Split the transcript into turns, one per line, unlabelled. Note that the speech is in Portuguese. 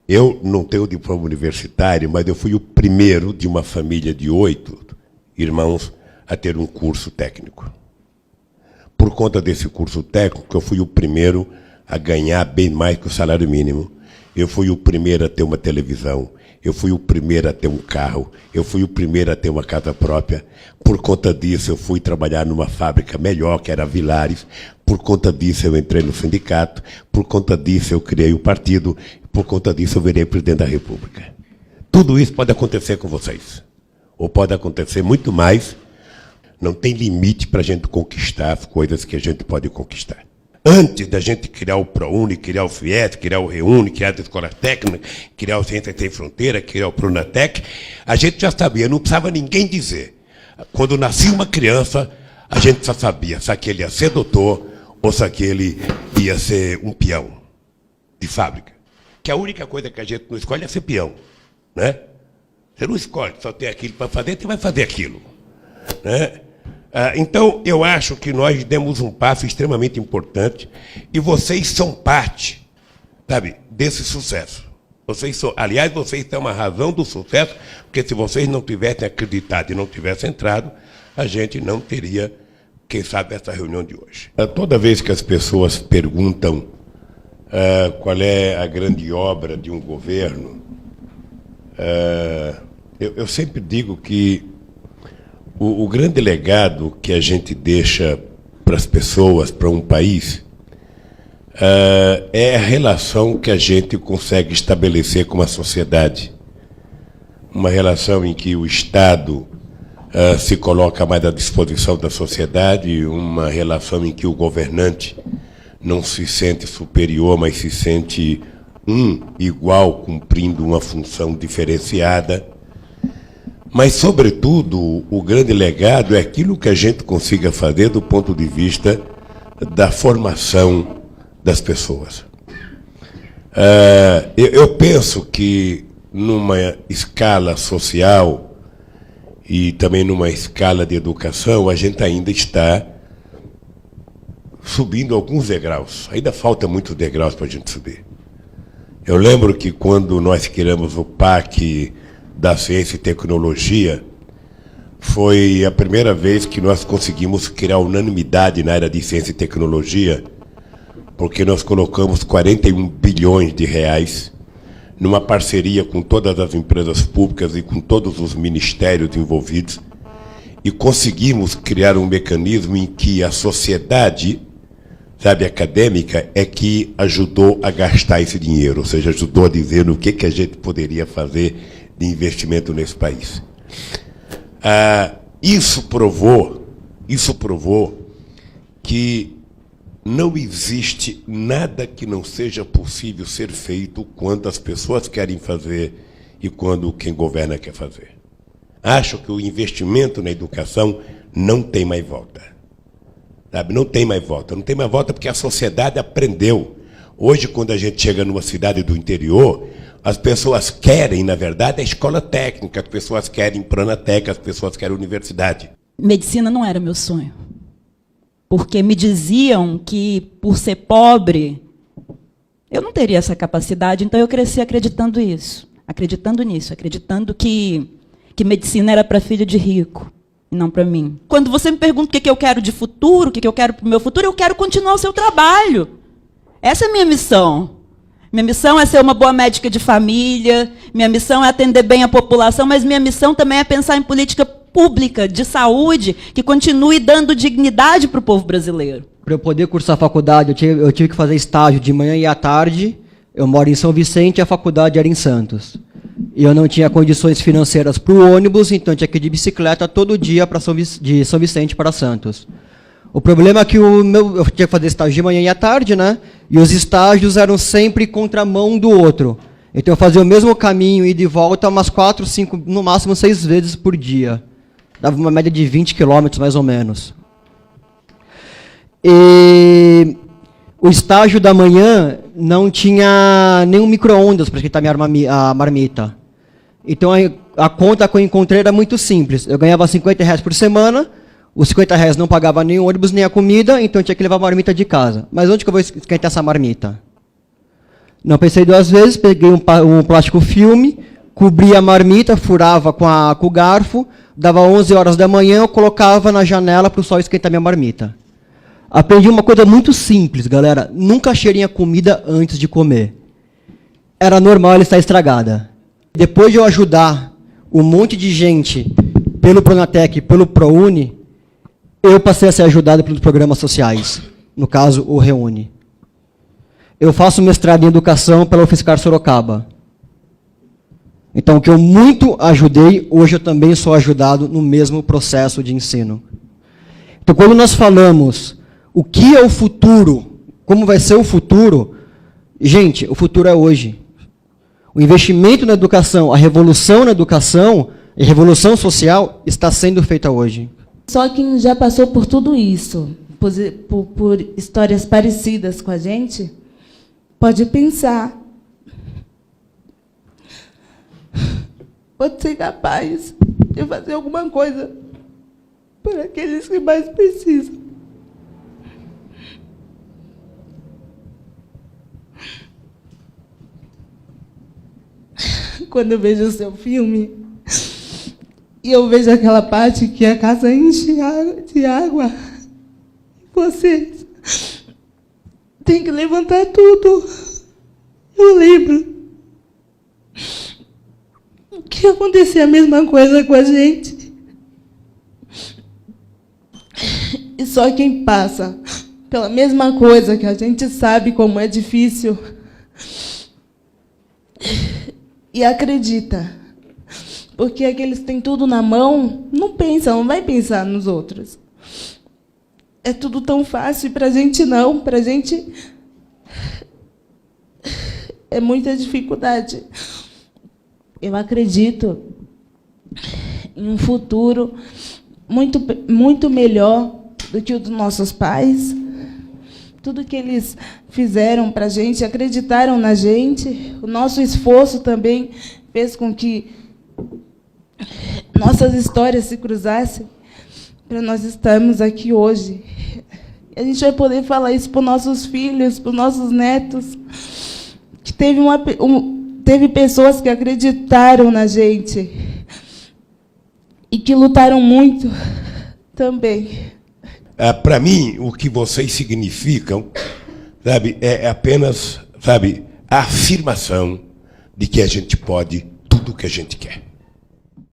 Eu não tenho diploma universitário, mas eu fui o primeiro de uma família de 8 irmãos a ter um curso técnico. Por conta desse curso técnico, eu fui o primeiro a ganhar bem mais que o salário mínimo. Eu fui o primeiro a ter uma televisão. Eu fui o primeiro a ter um carro. Eu fui o primeiro a ter uma casa própria. Por conta disso, eu fui trabalhar numa fábrica melhor, que era a Vilares. Por conta disso, eu entrei no sindicato. Por conta disso, eu criei o partido. Por conta disso, eu virei presidente da República. Tudo isso pode acontecer com vocês. Ou pode acontecer muito mais. Não tem limite para a gente conquistar as coisas que a gente pode conquistar. Antes da gente criar o ProUni, criar o FIES, criar o REUNI, criar a Escola Técnica, criar o Ciências Sem Fronteira, criar o Pronatec, a gente já sabia, não precisava ninguém dizer. Quando nascia uma criança, a gente já sabia se aquele ia ser doutor ou se aquele ia ser um peão de fábrica. Que a única coisa que a gente não escolhe é ser peão, né? Você não escolhe, só tem aquilo para fazer, você vai fazer aquilo, né? Então, eu acho que nós demos um passo extremamente importante e vocês são parte, sabe, desse sucesso. Aliás, vocês são uma razão do sucesso, porque se vocês não tivessem acreditado e não tivessem entrado, a gente não teria, quem sabe, essa reunião de hoje. Toda vez que as pessoas perguntam qual é a grande obra de um governo, eu sempre digo que o grande legado que a gente deixa para as pessoas, para um país, é a relação que a gente consegue estabelecer com a sociedade. Uma relação em que o Estado se coloca mais à disposição da sociedade, uma relação em que o governante não se sente superior, mas se sente igual, cumprindo uma função diferenciada. Mas, sobretudo, o grande legado é aquilo que a gente consiga fazer do ponto de vista da formação das pessoas. Eu penso que, numa escala social e também numa escala de educação, a gente ainda está subindo alguns degraus. Ainda falta muitos degraus para a gente subir. Eu lembro que, quando nós criamos o PAC da Ciência e Tecnologia, foi a primeira vez que nós conseguimos criar unanimidade na área de Ciência e Tecnologia, porque nós colocamos 41 bilhões de reais numa parceria com todas as empresas públicas e com todos os ministérios envolvidos, e conseguimos criar um mecanismo em que a sociedade, sabe, acadêmica, é que ajudou a gastar esse dinheiro, ou seja, ajudou a dizer o que a gente poderia fazer de investimento nesse país. Isso provou que não existe nada que não seja possível ser feito quando as pessoas querem fazer e quando quem governa quer fazer. Acho que o investimento na educação não tem mais volta. Sabe? Não tem mais volta. Não tem mais volta porque a sociedade aprendeu. Hoje, quando a gente chega numa cidade do interior, as pessoas querem, na verdade, a escola técnica, as pessoas querem Pronatec, as pessoas querem universidade.
Medicina não era meu sonho. Porque me diziam que, por ser pobre, eu não teria essa capacidade, então eu cresci acreditando nisso, acreditando que medicina era para filho de rico, e não para mim. Quando você me pergunta o que eu quero de futuro, o que eu quero para o meu futuro, eu quero continuar o seu trabalho. Essa é a minha missão. Minha missão é ser uma boa médica de família, minha missão é atender bem a população, mas minha missão também é pensar em política pública, de saúde, que continue dando dignidade para o povo brasileiro.
Para eu poder cursar a faculdade, eu tive que fazer estágio de manhã e à tarde. Eu moro em São Vicente e a faculdade era em Santos. E eu não tinha condições financeiras para o ônibus, então eu tinha que ir de bicicleta todo dia de São Vicente para Santos. O problema é que eu tinha que fazer estágio de manhã e à tarde, né? E os estágios eram sempre contramão um do outro. Então eu fazia o mesmo caminho, ida e volta, umas 4, 5, no máximo 6 vezes por dia. Dava uma média de 20 quilômetros, mais ou menos. E o estágio da manhã não tinha nenhum micro-ondas para esquentar a marmita. Então a conta que eu encontrei era muito simples. Eu ganhava R$50 por semana, os R$50 não pagava nem o ônibus, nem a comida, então eu tinha que levar a marmita de casa. Mas onde que eu vou esquentar essa marmita? Não pensei duas vezes, peguei um plástico filme, cobria a marmita, furava com o garfo, dava 11 horas da manhã, eu colocava na janela para o sol esquentar minha marmita. Aprendi uma coisa muito simples, galera. Nunca cheirem a comida antes de comer. Era normal ela estar estragada. Depois de eu ajudar um monte de gente pelo Pronatec, pelo ProUni, eu passei a ser ajudado pelos programas sociais. No caso, o Reúne. Eu faço mestrado em educação pela UFSCar Sorocaba. Então, o que eu muito ajudei, hoje eu também sou ajudado no mesmo processo de ensino. Então, quando nós falamos o que é o futuro, como vai ser o futuro, gente, o futuro é hoje. O investimento na educação, a revolução na educação, a revolução social está sendo feita hoje.
Só quem já passou por tudo isso, por histórias parecidas com a gente, pode pensar. Pode ser capaz de fazer alguma coisa para aqueles que mais precisam. Quando eu vejo o seu filme, e eu vejo aquela parte que a casa enche de água, vocês têm que levantar tudo. Eu lembro que acontecia a mesma coisa com a gente. E só quem passa pela mesma coisa, que a gente sabe como é difícil, e acredita. Porque aqueles que têm tudo na mão, não pensam, não vai pensar nos outros. É tudo tão fácil, e para a gente não, para a gente é muita dificuldade. Eu acredito em um futuro muito melhor do que o dos nossos pais. Tudo que eles fizeram para a gente, acreditaram na gente. O nosso esforço também fez com que nossas histórias se cruzassem para nós estarmos aqui hoje. E a gente vai poder falar isso para os nossos filhos, para os nossos netos, que teve pessoas que acreditaram na gente e que lutaram muito também.
Para mim, o que vocês significam, sabe, é apenas, sabe, a afirmação de que a gente pode tudo o que a gente quer.